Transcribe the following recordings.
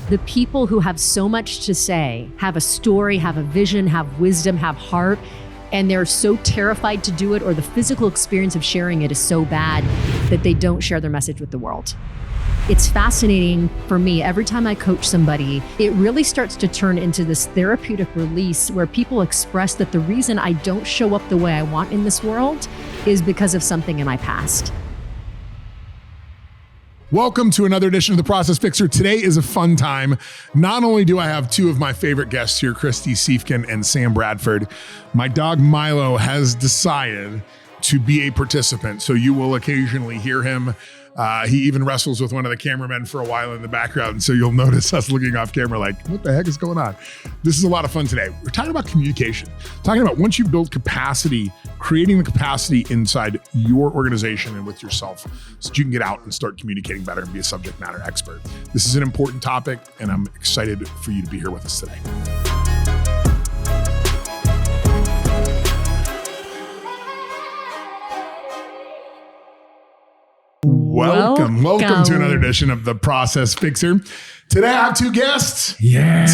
The people who have so much to say, have a story, have a vision, have wisdom, have heart, and they're so terrified to do it, or the physical experience of sharing it is so bad that they don't share their message with the world. It's fascinating for me. Every time I coach somebody, it really starts to turn into this therapeutic release where people express that the reason I don't show up the way I want in this world is because of something in my past. Welcome to another edition of The Process Fixer. Today is a fun time. Not only do I have two of my favorite guests here, Kristy Siefkin and Sam Bradford, my dog Milo has decided to be a participant, so you will occasionally hear him. He even wrestles with one of the cameramen for a while in the background, and so you'll notice us looking off camera like, what the heck is going on? This is a lot of fun today. We're talking about communication, talking about once you build capacity, creating the capacity inside your organization and with yourself so that you can get out and start communicating better and be a subject matter expert. This is an important topic, and I'm excited for you to be here with us today. Welcome to another edition of The Process Fixer. Today I have two guests. Yeah,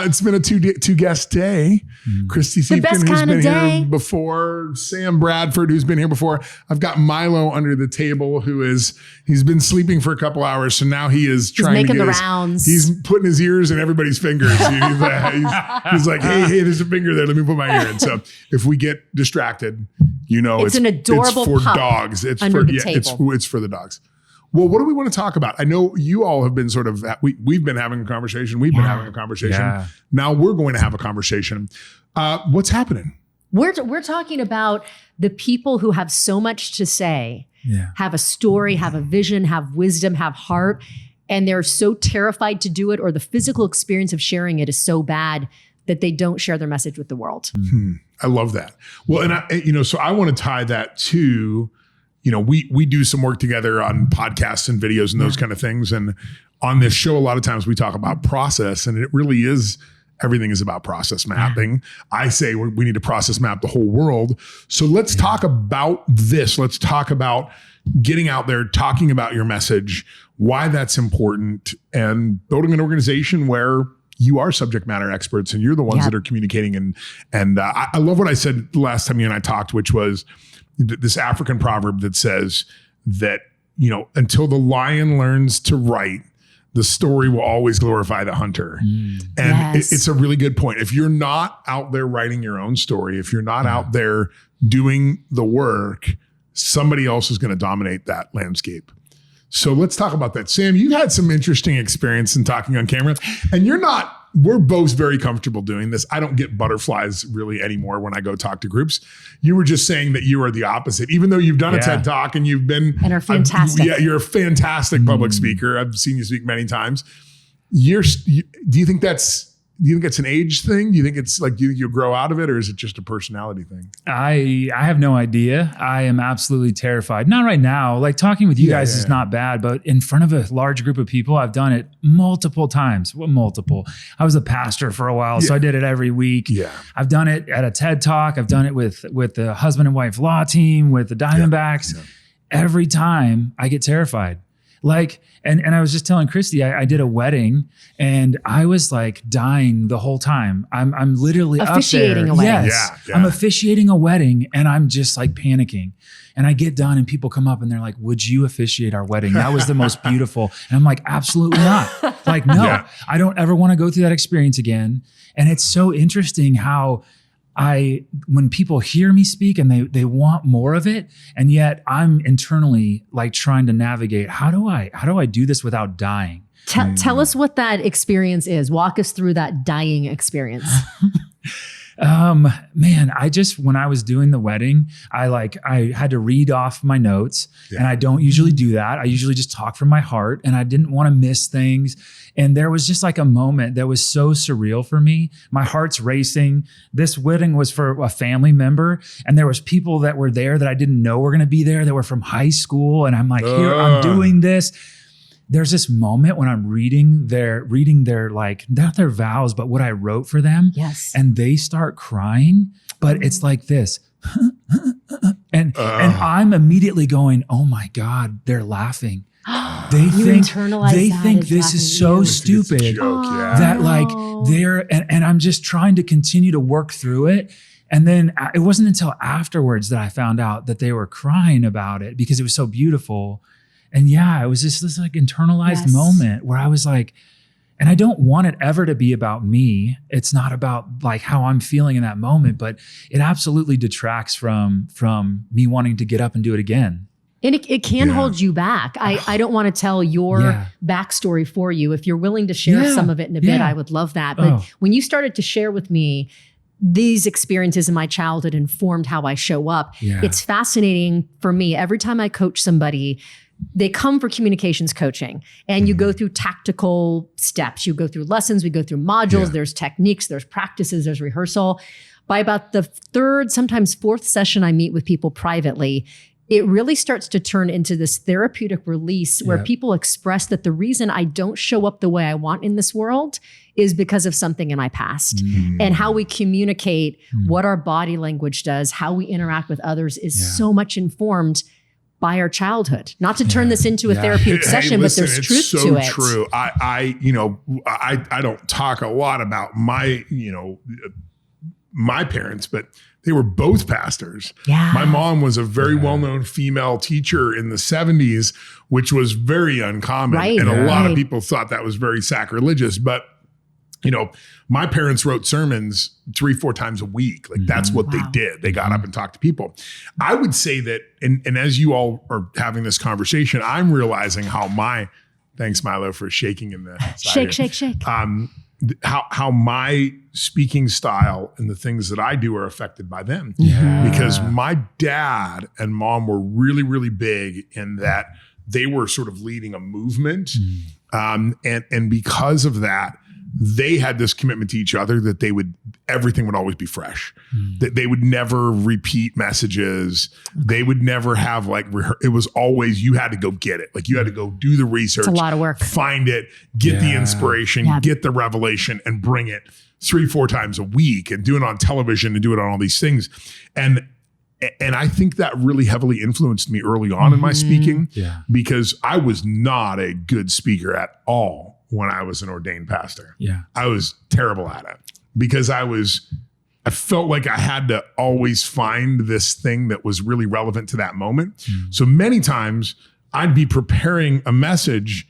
it's been a two guest day. Kristy Siefkin, who's been here before. Sam Bradford, who's been here before. I've got Milo under the table, he's been sleeping for a couple hours, so now he's trying to get the rounds. He's putting his ears in everybody's fingers. He's like, hey, there's a finger there. Let me put my ear in. So if we get distracted, you know, it's an adorable it's for pup dogs. It's under for the table. It's for the dogs. Well, what do we want to talk about? I know you all have been sort of, we've been having a conversation. We've been having a conversation. Yeah. Now we're going to have a conversation. What's happening? We're talking about the people who have so much to say, have a story, have a vision, have wisdom, have heart, and they're so terrified to do it, or the physical experience of sharing it is so bad that they don't share their message with the world. I love that. Well, and so I want to tie that to, we do some work together on podcasts and videos and those kind of things. And on this show, a lot of times we talk about process, and it really is, everything is about process mapping. I say we need to process map the whole world. So let's talk about this. Let's talk about getting out there, talking about your message, why that's important, and building an organization where you are subject matter experts and you're the ones that are communicating. And I love what I said last time you and I talked, which was this African proverb that says that, until the lion learns to write, the story will always glorify the hunter. And it's a really good point. If you're not out there writing your own story, if you're not out there doing the work, somebody else is going to dominate that landscape. So let's talk about that. Sam, you've had some interesting experience in talking on camera, and we're both very comfortable doing this. I don't get butterflies really anymore when I go talk to groups. You were just saying that you are the opposite, even though you've done a TED Talk and you've been and are fantastic. You're a fantastic public speaker. I've seen you speak many times. Do you think that's an age thing? Do you think it's like, do you think you'll grow out of it, or is it just a personality thing? I have no idea. I am absolutely terrified. Not right now. Like talking with you guys is not bad, but in front of a large group of people, I've done it multiple times. Well, multiple. I was a pastor for a while, so I did it every week. Yeah. I've done it at a TED Talk. I've done it with the husband and wife law team, with the Diamondbacks. Every time I get terrified. Like, and I was just telling Kristy, I did a wedding and I was like dying the whole time. I'm literally officiating up there. a wedding. Yes, I'm officiating a wedding and I'm just like panicking. And I get done and people come up and they're like, would you officiate our wedding? That was the most beautiful. And I'm like, absolutely not. Like, no, I don't ever want to go through that experience again. And it's so interesting how when people hear me speak and they want more of it, and yet I'm internally like trying to navigate, how do I do this without dying? Tell us what that experience is. Walk us through that dying experience. Man, when I was doing the wedding, I had to read off my notes and I don't usually do that. I usually just talk from my heart, and I didn't want to miss things. And there was just like a moment that was so surreal for me. My heart's racing. This wedding was for a family member, and there was people that were there that I didn't know were going to be there that were from high school. And I'm like, here, I'm doing this. There's this moment when I'm reading their like, not their vows, but what I wrote for them. Yes. And they start crying, but it's like this. and I'm immediately going, oh my God, they're laughing. They think internalize this is so stupid that like and I'm just trying to continue to work through it. And then it wasn't until afterwards that I found out that they were crying about it because it was so beautiful. And yeah, it was just this like internalized moment where I was like, and I don't want it ever to be about me. It's not about like how I'm feeling in that moment, but it absolutely detracts from me wanting to get up and do it again. And it can hold you back. I don't want to tell your backstory for you. If you're willing to share some of it in a bit, I would love that. But when you started to share with me these experiences in my childhood informed how I show up, it's fascinating for me. Every time I coach somebody, they come for communications coaching and you go through tactical steps. You go through lessons, we go through modules, there's techniques, there's practices, there's rehearsal. By about the third, sometimes fourth session I meet with people privately, it really starts to turn into this therapeutic release where people express that the reason I don't show up the way I want in this world is because of something in my past. And how we communicate, what our body language does, how we interact with others is so much informed by our childhood. Not to turn this into a therapeutic session, listen, but there's truth so to it. True. I don't talk a lot about my parents, but they were both pastors. Yeah. My mom was a very well-known female teacher in the 70s, which was very uncommon. Right. And a lot of people thought that was very sacrilegious, but my parents wrote sermons 3-4 times a week. Like that's what they did. They got up and talked to people. I would say that, and as you all are having this conversation, I'm realizing how thanks Milo for shaking in the shake. How my speaking style and the things that I do are affected by them. Yeah. Because my dad and mom were really, really big in that they were sort of leading a movement. And because of that, they had this commitment to each other that everything would always be fresh, that they would never repeat messages. They would never have it was always, you had to go get it. Like you had to go do the research. It's a lot of work. Find it, get the inspiration, get the revelation and bring it 3-4 times a week and do it on television and do it on all these things. And I think that really heavily influenced me early on in my speaking because I was not a good speaker at all when I was an ordained pastor. Yeah. I was terrible at it because I felt like I had to always find this thing that was really relevant to that moment. So many times I'd be preparing a message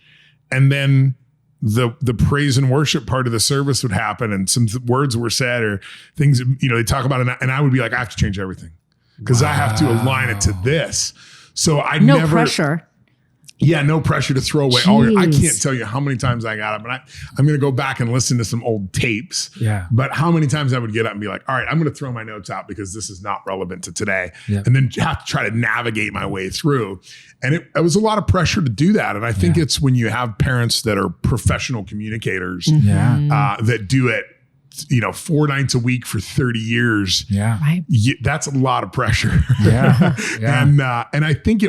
and then the praise and worship part of the service would happen and some words were said or things, they talk about it. And I would be like, I have to change everything because I have to align it to this. So no pressure. Yeah, no pressure to throw away all I can't tell you how many times I got up, and I'm going to go back and listen to some old tapes. Yeah. But how many times I would get up and be like, all right, I'm going to throw my notes out because this is not relevant to today. Yeah. And then have to try to navigate my way through. And it was a lot of pressure to do that. And I think it's when you have parents that are professional communicators that do it 4 nights a week for 30 years. Yeah. Right. That's a lot of pressure. Yeah. And I think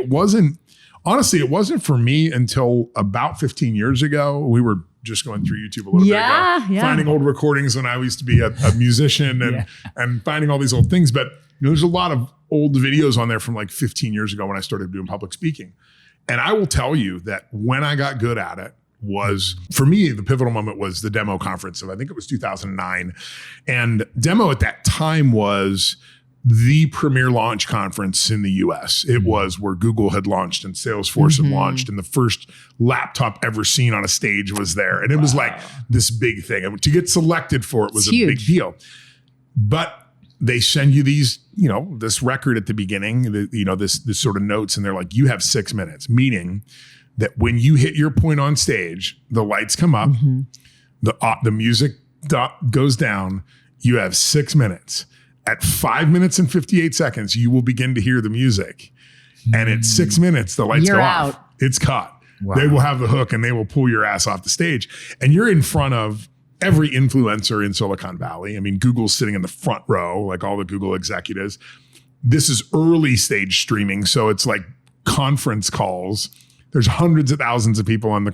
honestly, it wasn't for me until about 15 years ago. We were just going through YouTube a little bit ago, finding old recordings when I used to be a musician and finding all these old things. But there's a lot of old videos on there from like 15 years ago when I started doing public speaking. And I will tell you that when I got good at it was, for me, the pivotal moment was the Demo conference of, I think it was 2009. And Demo at that time was the premier launch conference in the US. It was where Google had launched and Salesforce had launched, and the first laptop ever seen on a stage was there. And it was like this big thing. And to get selected for it was a big deal. But they send you these, this record at the beginning, this sort of notes, and they're like, you have 6 minutes, meaning that when you hit your point on stage, the lights come up, the music goes down, you have 6 minutes. At 5 minutes and 58 seconds, you will begin to hear the music. And at 6 minutes, the lights go off. It's cut. Wow. They will have the hook and they will pull your ass off the stage. And you're in front of every influencer in Silicon Valley. I mean, Google's sitting in the front row, like all the Google executives. This is early stage streaming. So it's like conference calls. There's hundreds of thousands of people on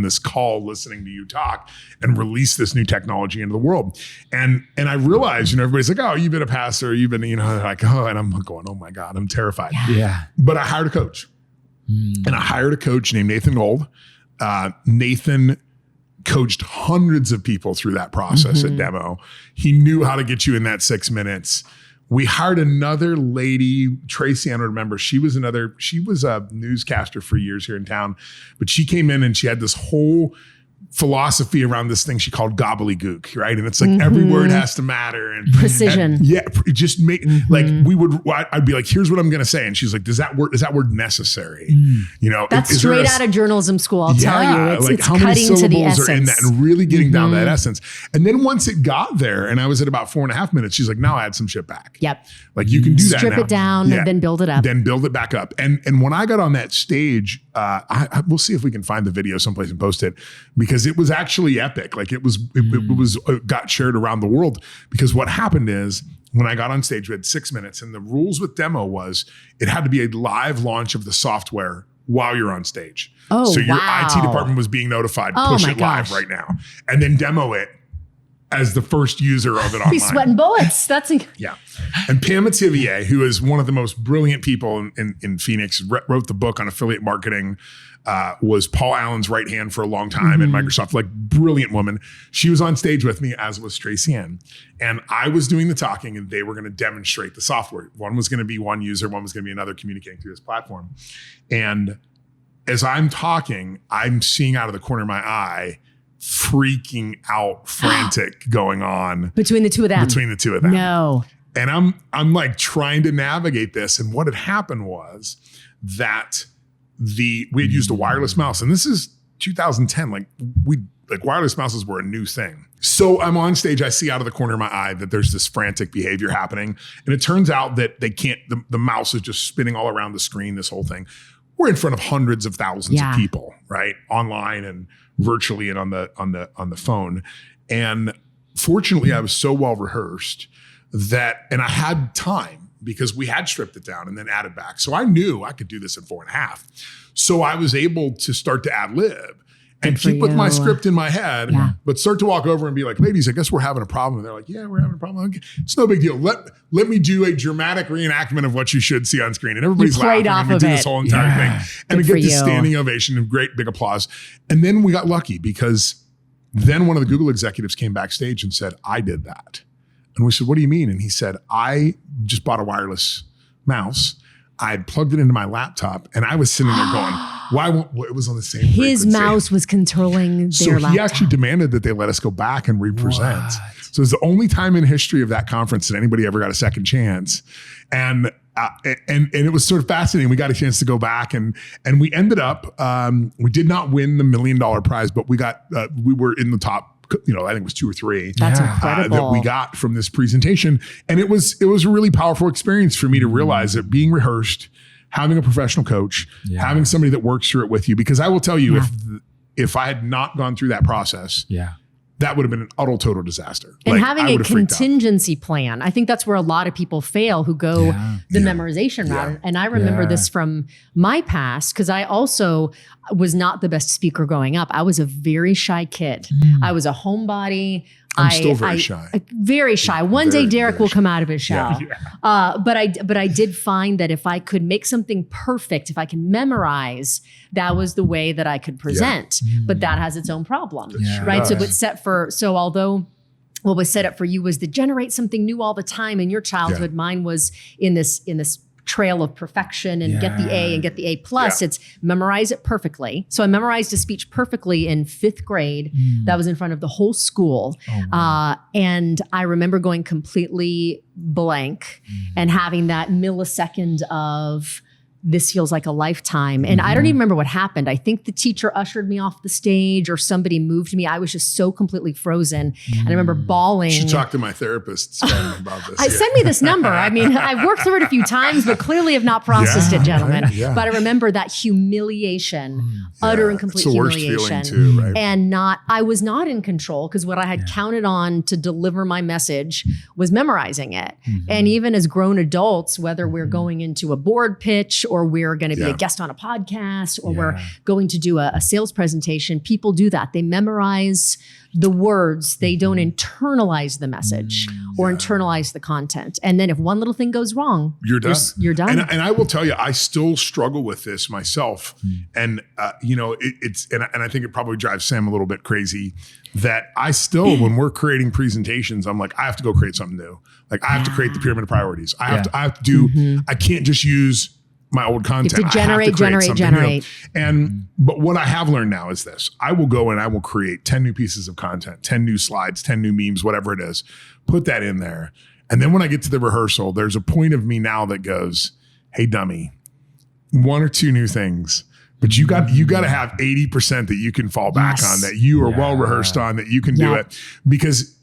this call listening to you talk and release this new technology into the world. And I realized, everybody's like, oh, you've been a pastor, you've been, like, oh, and I'm going, oh my God, I'm terrified. Yeah. But I hired a coach. And I hired a coach named Nathan Gold. Nathan coached hundreds of people through that process at Demo. He knew how to get you in that 6 minutes. We hired another lady, Tracy, I don't remember. She was a newscaster for years here in town, but she came in and she had this whole philosophy around this thing she called gobbledygook, right? And it's like every word has to matter and precision. Just make like I'd be like, here's what I'm going to say, and she's like, is that word necessary? You know, that's straight out of journalism school. I'll tell you, it's how many cutting to the syllables essence are in that, and really getting down that essence. And then once it got there, and I was at about 4.5 minutes, she's like, now add some shit back. Yep. Like you can do that. Strip it down and then build it up. Then build it back up. And when I got on that stage, we'll see if we can find the video someplace and post it, because it was actually epic. Like it got shared around the world, because what happened is when I got on stage, we had 6 minutes, and the rules with Demo was it had to be a live launch of the software while you're on stage. Oh, so your wow. IT department was being notified, push it live right now, and then demo it as the first user of it online. He's sweating bullets. Yeah. And Pam Mativier, who is one of the most brilliant people in Phoenix, wrote the book on affiliate marketing, was Paul Allen's right hand for a long time in Microsoft, like brilliant woman. She was on stage with me, as was Tracy Ann. And I was doing the talking, and they were going to demonstrate the software. One was going to be one user, one was going to be another communicating through this platform. And as I'm talking, I'm seeing out of the corner of my eye, freaking out, frantic going on between the two of them. No. And I'm like trying to navigate this. And what had happened was that we had used a wireless mouse, and this is 2010. Like wireless mouses were a new thing. So I'm on stage, I see out of the corner of my eye that there's this frantic behavior happening. And it turns out that they can't, the mouse is just spinning all around the screen, this whole thing. We're in front of hundreds of thousands of people, right? Online and virtually and on the phone. And fortunately, I was so well rehearsed and I had time, because we had stripped it down and then added back. So I knew I could do this in 4.5. So I was able to start to ad lib and keep with my script in my head, but start to walk over and be like, ladies, I guess we're having a problem. And they're like, yeah, we're having a problem. Okay. It's no big deal. Let me do a dramatic reenactment of what you should see on screen. And everybody's laughing, and we do this whole entire thing. And we get this standing ovation and great big applause. And then we got lucky, because then one of the Google executives came backstage and said, I did that. And we said, what do you mean? And he said, I just bought a wireless mouse. I had plugged it into my laptop, and I was sitting there going, why won't, it was on the same His frequency. Mouse was controlling their so laptop. He actually demanded that they let us go back and represent. What? So it's the only time in history of that conference that anybody ever got a second chance. And it was sort of fascinating. We got a chance to go back, and we ended up, we did not win the $1 million prize, but we were in the top, I think it was 2 or 3. That's incredible. That we got from this presentation. And it was a really powerful experience for me to realize that being rehearsed, having a professional coach, having somebody that works through it with you, because I will tell you, if I had not gone through that process, that would have been an total disaster. And having a contingency plan. I think that's where a lot of people fail who go the memorization route. And I remember this from my past, because I also was not the best speaker growing up. I was a very shy kid. I was a homebody. I'm still very shy. Very shy. One day Derrick will come out of his shell. But I did find that if I could make something perfect, if I can memorize, that was the way that I could present. But that has its own problem, right? So although what was set up for you was to generate something new all the time in your childhood, mine was in this trail of perfection and get the A and get the A plus. It's memorize it perfectly. So I memorized a speech perfectly in 5th grade. That was in front of the whole school. And I remember going completely blank and having that millisecond of, this feels like a lifetime. And I don't even remember what happened. I think the teacher ushered me off the stage or somebody moved me. I was just so completely frozen. And I remember bawling. You should talk to my therapist about this. Send me this number. I mean, I've worked through it a few times, but clearly have not processed it, gentlemen. Right? But I remember that humiliation, utter and complete humiliation. It's the worst feeling too, right? And I was not in control, because what I had counted on to deliver my message was memorizing it. And even as grown adults, whether we're going into a board pitch, or we're going to be a guest on a podcast, or we're going to do a sales presentation, people do that. They memorize the words, they don't internalize the message or internalize the content. And then if one little thing goes wrong, you're done. You're done. And I will tell you, I still struggle with this myself. And, it's I think it probably drives Sam a little bit crazy that I still, when we're creating presentations, I'm like, I have to go create something new. Like I have to create the pyramid of priorities. I have to do, I can't just use my old content. You have to generate. But what I have learned now is this. I will go and I will create 10 new pieces of content, 10 new slides, 10 new memes, whatever it is, put that in there. And then when I get to the rehearsal, there's a point of me now that goes, hey, dummy, 1 or 2 new things, but you got to have 80% that you can fall back on, that you are well rehearsed on, that you can do it, because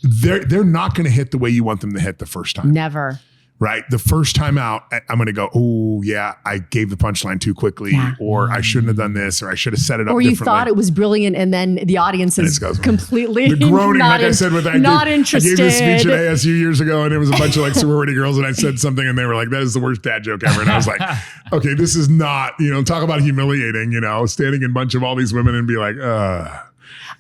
they're not going to hit the way you want them to hit the first time. Never. Right? The first time out, I'm going to go, oh, yeah, I gave the punchline too quickly, or I shouldn't have done this, or I should have set it up differently. Or you thought it was brilliant, and then the audience is completely the groaning, like I said, not interested. I gave this speech at ASU years ago, and it was a bunch of like sorority girls, and I said something, and they were like, that is the worst dad joke ever. And I was like, okay, this is not, talk about humiliating, standing in a bunch of all these women and be like,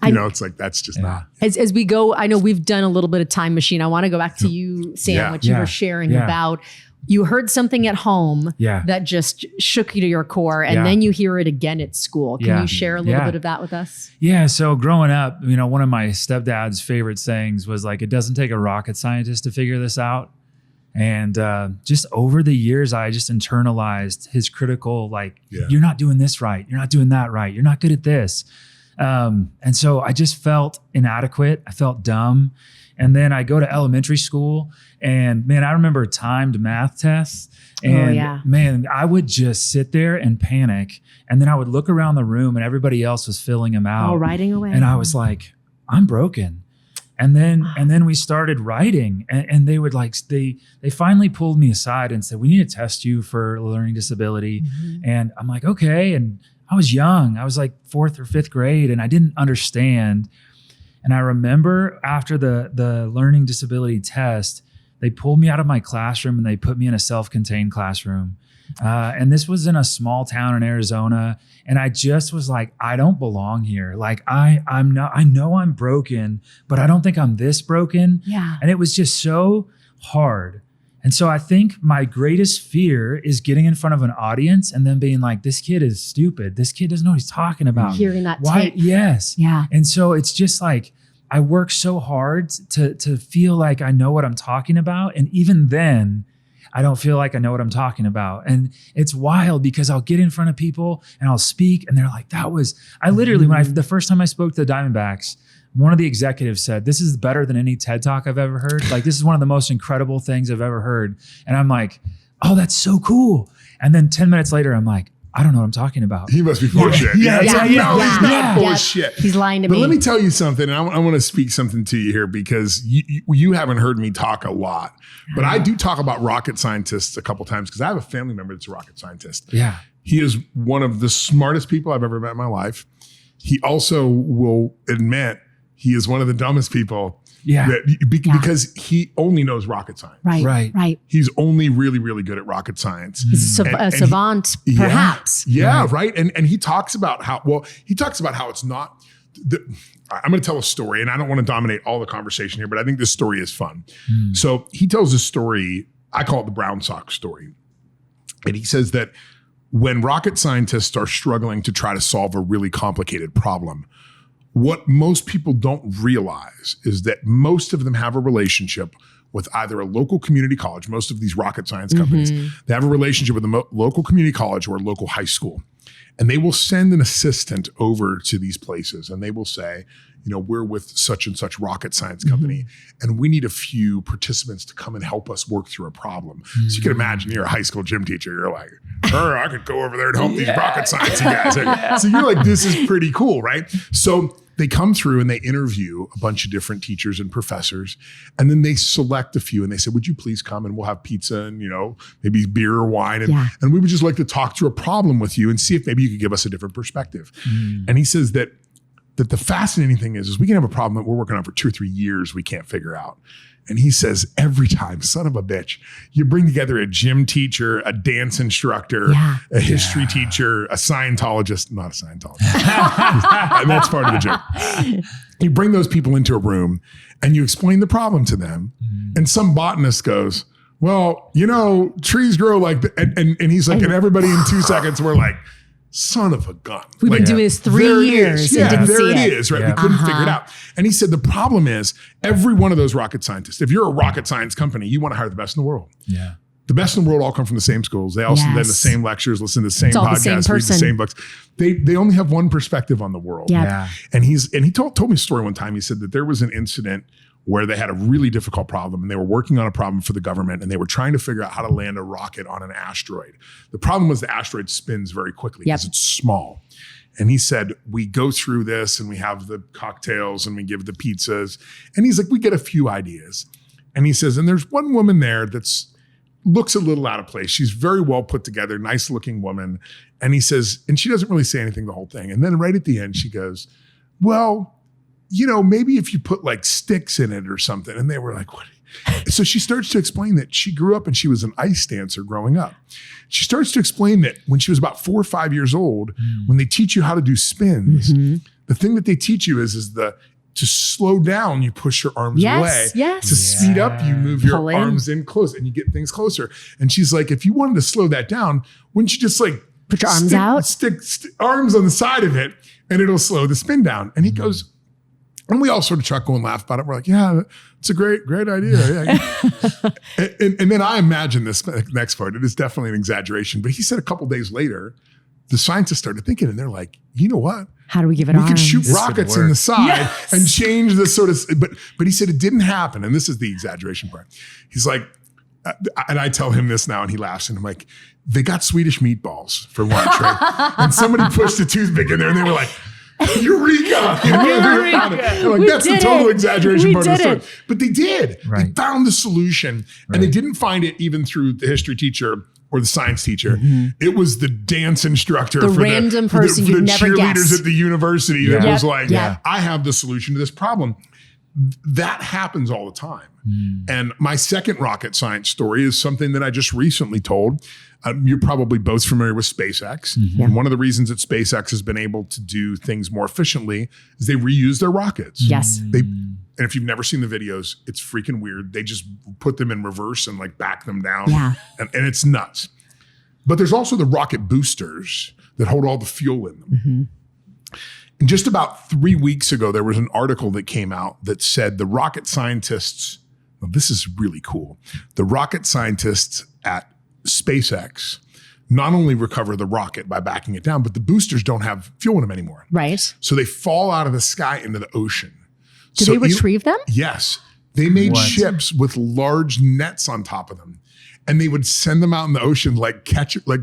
it's like, that's just not. As we go, I know we've done a little bit of time machine. I want to go back to you, Sam, what you were sharing about. You heard something at home that just shook you to your core, and then you hear it again at school. Can you share a little bit of that with us? Yeah. So growing up, one of my stepdad's favorite sayings was like, it doesn't take a rocket scientist to figure this out. And just over the years, I just internalized his critical, you're not doing this right. You're not doing that right. You're not good at this. And so I just felt inadequate. I felt dumb. And then I go to elementary school, and man, I remember timed math tests, and man, I would just sit there and panic. And then I would look around the room, and everybody else was filling them out. Writing away. And I was like, I'm broken. And then we started writing, and they would they finally pulled me aside and said, we need to test you for a learning disability. And I'm like, okay. And I was young. I was like 4th or 5th grade, and I didn't understand. And I remember after the learning disability test, they pulled me out of my classroom and they put me in a self-contained classroom. And this was in a small town in Arizona. And I just was like, I don't belong here. Like I know I'm broken, but I don't think I'm this broken. Yeah. And it was just so hard. And so I think my greatest fear is getting in front of an audience and then being like, this kid is stupid. This kid doesn't know what he's talking about. Hearing that tape. Yes. Yeah. And so it's just like, I work so hard to feel like I know what I'm talking about. And even then, I don't feel like I know what I'm talking about. And it's wild because I'll get in front of people and I'll speak and they're like, I literally, the first time I spoke to the Diamondbacks, one of the executives said, this is better than any TED Talk I've ever heard. Like, this is one of the most incredible things I've ever heard. And I'm like, oh, that's so cool. And then 10 minutes later, I'm like, I don't know what I'm talking about. He must be full of shit. He's not full of shit. He's lying to me. But let me tell you something. And I want to speak something to you here because you haven't heard me talk a lot. But I do talk about rocket scientists a couple times because I have a family member that's a rocket scientist. Yeah. He is one of the smartest people I've ever met in my life. He also will admit he is one of the dumbest people. Because he only knows rocket science. Right. He's only really, really good at rocket science. He's a savant, perhaps. Right. And he talks about how it's not. I'm going to tell a story, and I don't want to dominate all the conversation here, but I think this story is fun. So he tells this story. I call it the brown sock story. And he says that when rocket scientists are struggling to try to solve a really complicated problem, what most people don't realize is that most of them have a relationship with either a local community college. Most of these rocket science companies, they have a relationship with a local community college or a local high school. And they will send an assistant over to these places and they will say, we're with such and such rocket science company and we need a few participants to come and help us work through a problem. So you can imagine you're a high school gym teacher. You're like, I could go over there and help these rocket science guys. So you're like, this is pretty cool, right? So they come through and they interview a bunch of different teachers and professors. And then they select a few and they said, would you please come and we'll have pizza and, maybe beer or wine. And we would just like to talk through a problem with you and see if maybe you could give us a different perspective. And he says that the fascinating thing is we can have a problem that we're working on for 2 or 3 years we can't figure out. And he says every time, son of a bitch, you bring together a gym teacher, a dance instructor, a history teacher, a Scientologist, not a Scientologist. And that's part of the joke. You bring those people into a room and you explain the problem to them. And some botanist goes, well, trees grow like and he's like, and everybody in 2 seconds were like, son of a gun. We've been doing this 3 years and didn't see it. There it is, right? We couldn't figure it out. And he said, the problem is every one of those rocket scientists, if you're a rocket science company, you want to hire the best in the world. Yeah. The best in the world all come from the same schools. They all attend the same lectures, listen to the same podcasts, read the same books. They only have one perspective on the world. Yeah. And he told me a story one time. He said that there was an incident where they had a really difficult problem and they were working on a problem for the government and they were trying to figure out how to land a rocket on an asteroid. The problem was the asteroid spins very quickly because it's small. And he said, we go through this and we have the cocktails and we give the pizzas. And he's like, we get a few ideas. And he says, and there's one woman there looks a little out of place. She's very well put together, nice looking woman. And he says, and she doesn't really say anything the whole thing. And then right at the end, she goes, well, maybe if you put like sticks in it or something. And they were like, what? So she starts to explain that she grew up and she was an ice dancer growing up. She starts to explain that when she was about 4 or 5 years old, when they teach you how to do spins, the thing that they teach you is to slow down, you push your arms away. Yes. To speed up, you move your arms in close and you get things closer. And she's like, if you wanted to slow that down, wouldn't you just like put your arms out? Stick arms on the side of it and it'll slow the spin down. And he goes, and we all sort of chuckle and laugh about it. We're like, yeah, it's a great idea. Yeah. and then I imagine this next part. It is definitely an exaggeration. But he said a couple days later, the scientists started thinking and they're like, you know what? How do we give it arms? We could shoot rockets in the side and change the sort of, but he said it didn't happen. And this is the exaggeration part. He's like, and I tell him this now and he laughs and I'm like, they got Swedish meatballs for lunch, right? And somebody pushed a toothpick in there and they were like, Eureka! Like, that's the total exaggeration part of the story. But they did. Right. They found the solution and they didn't find it even through the history teacher or the science teacher. It was the dance instructor, the random person you never cheerleaders guessed at the university that was like, I have the solution to this problem. That happens all the time. And my second rocket science story is something that I just recently told. You're probably both familiar with SpaceX. And one of the reasons that SpaceX has been able to do things more efficiently is they reuse their rockets. Yes. And if you've never seen the videos, it's freaking weird. They just put them in reverse and like back them down. Yeah. And it's nuts. But there's also the rocket boosters that hold all the fuel in them. And just about 3 weeks ago, there was an article that came out that said the rocket scientists, well, this is really cool. The rocket scientists at SpaceX not only recover the rocket by backing it down, but the boosters don't have fuel in them anymore. Right. So they fall out of the sky into the ocean. Do they retrieve them? Yes. They made ships with large nets on top of them. And they would send them out in the ocean like catch it, like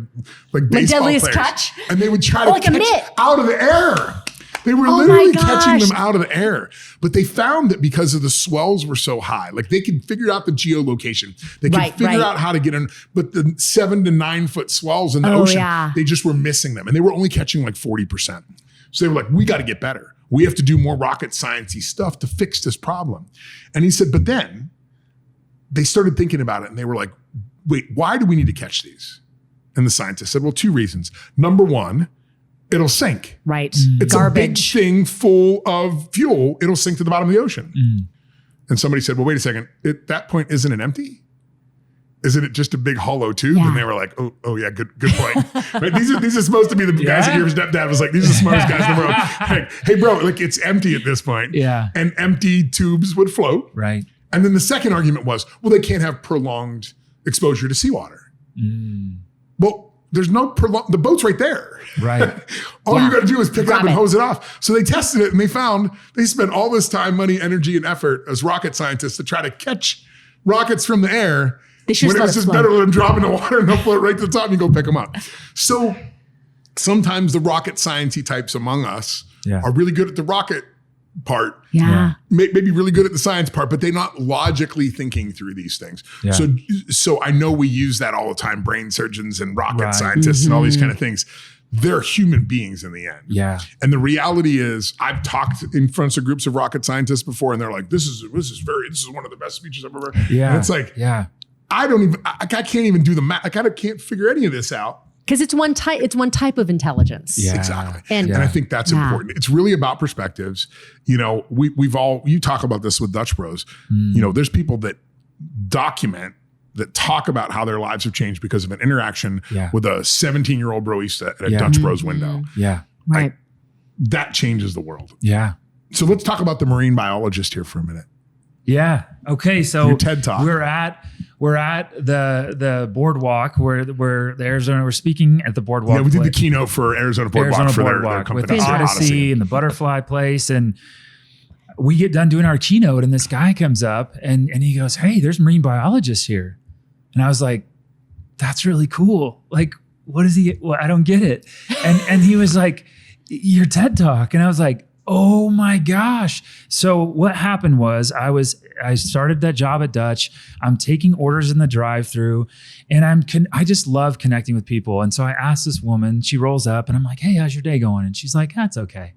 baseball deadliest players. catch? And they would try to catch it out of the air. They were literally catching them out of the air. But they found that because of the swells were so high, like they could figure out the geolocation. They could figure out how to get in, but the 7 to 9 foot swells in the ocean, they just were missing them. And they were only catching like 40%. So they were like, we got to get better. We have to do more rocket science-y stuff to fix this problem. And he said, but then they started thinking about it and they were like, wait, why do we need to catch these? And the scientists said, well, 2 reasons. Number one, it'll sink. Right. It's garbage. a big thing full of fuel. It'll sink to the bottom of the ocean. And somebody said, well, wait a second. At that point, isn't it empty? Isn't it just a big hollow tube? And they were like, oh yeah, good point. Right? These are supposed to be the guys that your stepdad was like, these are the smartest guys in the world. Like, hey bro, like it's empty at this point. Yeah. And empty tubes would float. Right. And then the second argument was, well, they can't have prolonged exposure to seawater. Well, there's no the boat's right there. Right. All you got to do is pick it up and hose it off. So they tested it and they found they spent all this time, money, energy, and effort as rocket scientists to try to catch rockets from the air. When it's just better than drop in the water and they'll float right to the top and you go pick them up. So sometimes the rocket sciencey types among us are really good at the rocket part. Maybe really good at the science part, but they're not logically thinking through these things. So I know we use that all the time, brain surgeons and rocket scientists and all these kind of things. They're human beings in the end. Yeah. And the reality is I've talked in front of groups of rocket scientists before and they're like, this is one of the best speeches I've ever heard. And it's like, I can't even do the math. Like I can't figure any of this out. Because it's one type of intelligence. Yeah. Exactly. And I think that's important. It's really about perspectives. You know, you talk about this with Dutch Bros. You know, there's people that that talk about how their lives have changed because of an interaction with a 17-year-old broista at a Dutch Bros window. Yeah. Right. That changes the world. Yeah. So let's talk about the marine biologist here for a minute. Yeah. Okay. So Your TED Talk. we're at the boardwalk where the Arizona. We're speaking at the boardwalk. Yeah, we did the keynote for Arizona Boardwalk for their company. with the Odyssey and the Butterfly Place, and we get done doing our keynote, and this guy comes up and he goes, "Hey, there's marine biologists here," and I was like, "That's really cool. Like, what is he? Well, I don't get it." And he was like, "Your TED Talk," and I was like, oh my gosh. So what happened was I started that job at Dutch. I'm taking orders in the drive-through, and I just love connecting with people. And so I asked this woman, she rolls up and I'm like, "Hey, how's your day going?" And she's like, "That's okay."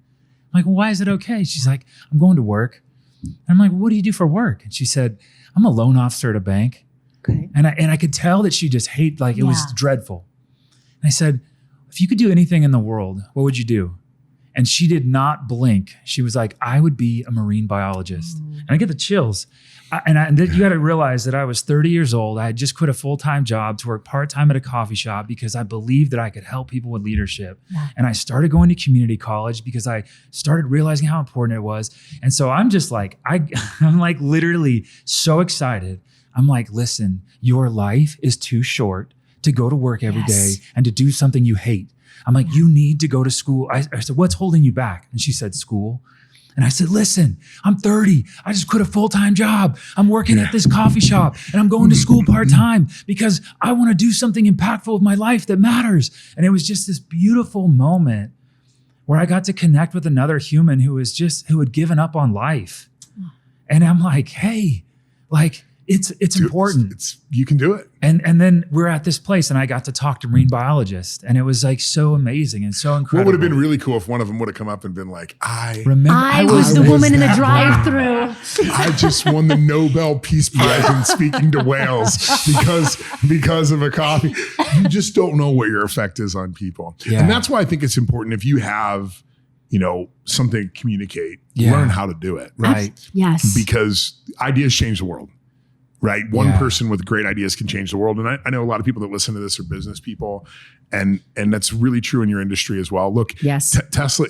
I'm like, "Well, why is it okay?" She's like, "I'm going to work." And I'm like, "What do you do for work?" And she said, "I'm a loan officer at a bank." Okay. And I could tell that she just it was dreadful. And I said, "If you could do anything in the world, what would you do?" And she did not blink. She was like, "I would be a marine biologist." And I get the chills. You got to realize that I was 30 years old. I had just quit a full-time job to work part-time at a coffee shop because I believed that I could help people with leadership. Yeah. And I started going to community college because I started realizing how important it was. And so I'm just like, I'm like literally so excited. I'm like, listen, your life is too short to go to work every day and to do something you hate. I'm like, you need to go to school. I said, "What's holding you back?" And she said, "School." And I said, "Listen, I'm 30. I just quit a full-time job. I'm working at this coffee shop and I'm going to school part-time because I want to do something impactful with my life that matters." And it was just this beautiful moment where I got to connect with another human who had given up on life. And I'm like, hey, like, it's important. You can do it. And then we're at this place and I got to talk to marine biologists, and it was like so amazing and so incredible. What would have been really cool if one of them would have come up and been like, I was the woman in the drive-through. I just won the Nobel Peace Prize in speaking to whales because of a coffee. You just don't know what your effect is on people. Yeah. And that's why I think it's important if you have, something to communicate, learn how to do it. Right. Yes. Because ideas change the world. Right. One person with great ideas can change the world. And I know a lot of people that listen to this are business people, and that's really true in your industry as well. Look, Tesla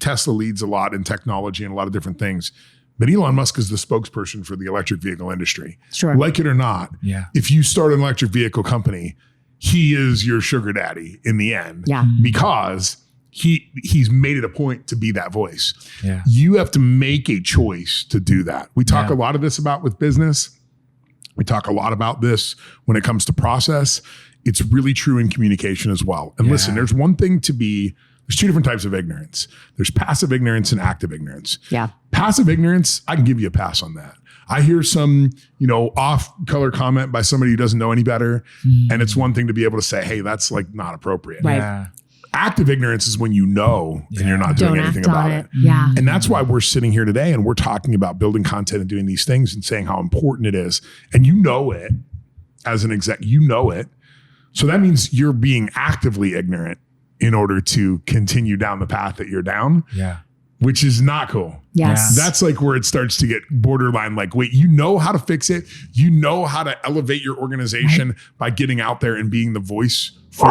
Tesla leads a lot in technology and a lot of different things, but Elon Musk is the spokesperson for the electric vehicle industry. Sure. Like it or not, if you start an electric vehicle company, he is your sugar daddy in the end. Yeah. Because he's made it a point to be that voice. Yeah. You have to make a choice to do that. We talk a lot of this about with business. We talk a lot about this when it comes to process. It's really true in communication as well. And listen, there's two different types of ignorance. There's passive ignorance and active ignorance. Yeah. Passive ignorance, I can give you a pass on that. I hear some, off color comment by somebody who doesn't know any better. And it's one thing to be able to say, hey, that's like not appropriate. Right. Yeah. Active ignorance is when you know and you're not doing anything about it. Yeah. And that's why we're sitting here today and we're talking about building content and doing these things and saying how important it is. And you know it as an exec, you know it. So that means you're being actively ignorant in order to continue down the path that you're down. Yeah. Which is not cool. Yes. That's like where it starts to get borderline like, wait, you know how to fix it. You know how to elevate your organization by getting out there and being the voice for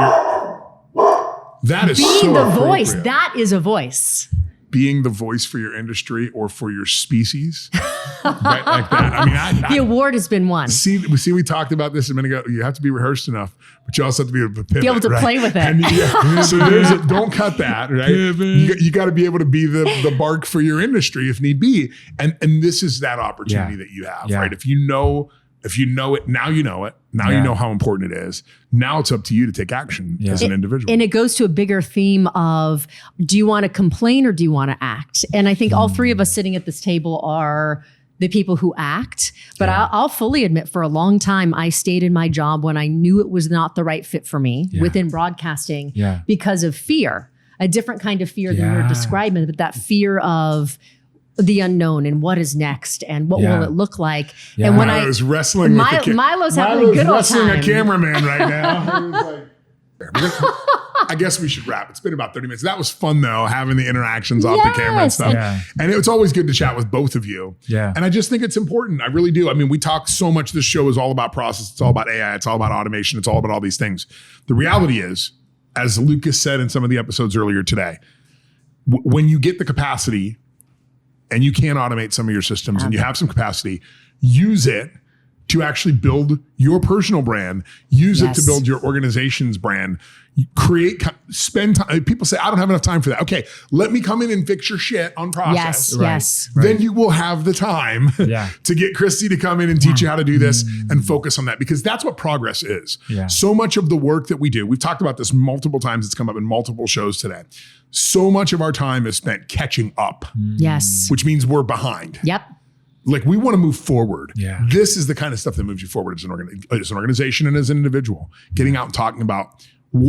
that is being so the voice. appropriate. That is a voice. Being the voice for your industry or for your species. Right? Like that. I mean, the award has been won. See, we talked about this a minute ago. You have to be rehearsed enough, but you also have to be able to pivot, Be able to play with it. And, so don't cut that, right? You got to be able to be the bark for your industry if need be. And this is that opportunity that you have, right? If you know it, now you know it. Now you know how important it is. Now it's up to you to take action as an individual. And it goes to a bigger theme of, do you want to complain or do you want to act? And I think all three of us sitting at this table are the people who act. But I'll fully admit, for a long time, I stayed in my job when I knew it was not the right fit for me within broadcasting because of fear, a different kind of fear than you're describing, but that fear of the unknown and what is next and what will it look like. Yeah. And when I was wrestling with Milo's having a good old wrestling time. a cameraman right now. He was like, I guess we should wrap. It's been about 30 minutes. That was fun though, having the interactions off the camera and stuff. And it's always good to chat with both of you. Yeah. And I just think it's important. I really do. I mean, we talk so much. This show is all about process. It's all about AI. It's all about automation. It's all about all these things. The reality is, as Lucas said in some of the episodes earlier today, when you get the capacity and you can automate some of your systems and you have some capacity, use it to actually build your personal brand, use it to build your organization's brand, spend time. People say, I don't have enough time for that. Okay, let me come in and fix your shit on process. Yes. Then you will have the time to get Kristy to come in and teach you how to do this and focus on that, because that's what progress is. So much of the work that we do, we've talked about this multiple times. It's come up in multiple shows today. So much of our time is spent catching up. Yes. Which means we're behind. Yep. Like, we want to move forward. Yeah. This is the kind of stuff that moves you forward as an organization and as an individual. Getting out and talking about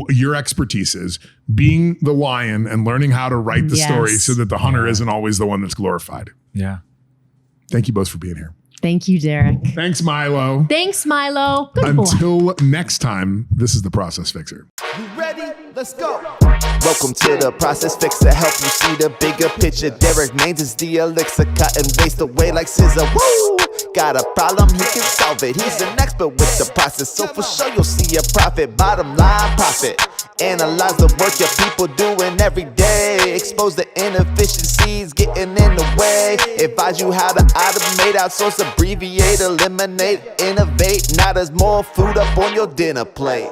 your expertise is, being the lion and learning how to write the story so that the hunter isn't always the one that's glorified. Yeah. Thank you both for being here. Thank you, Derrick. Thanks, Milo. Thanks, Milo. Good boy. Until next time, this is The Process Fixer. You ready? Let's go. Welcome to The Process Fixer. Help you see the bigger picture. Derrick Maines is the elixir, cutting waste away like scissor. Woo! Got a problem, he can solve it. He's an expert with the process, so for sure you'll see a profit. Bottom line profit. Analyze the work your people doing every day. Expose the inefficiencies getting in the way. Advise you how to automate, outsource, abbreviate, eliminate, innovate. Now there's more food up on your dinner plate.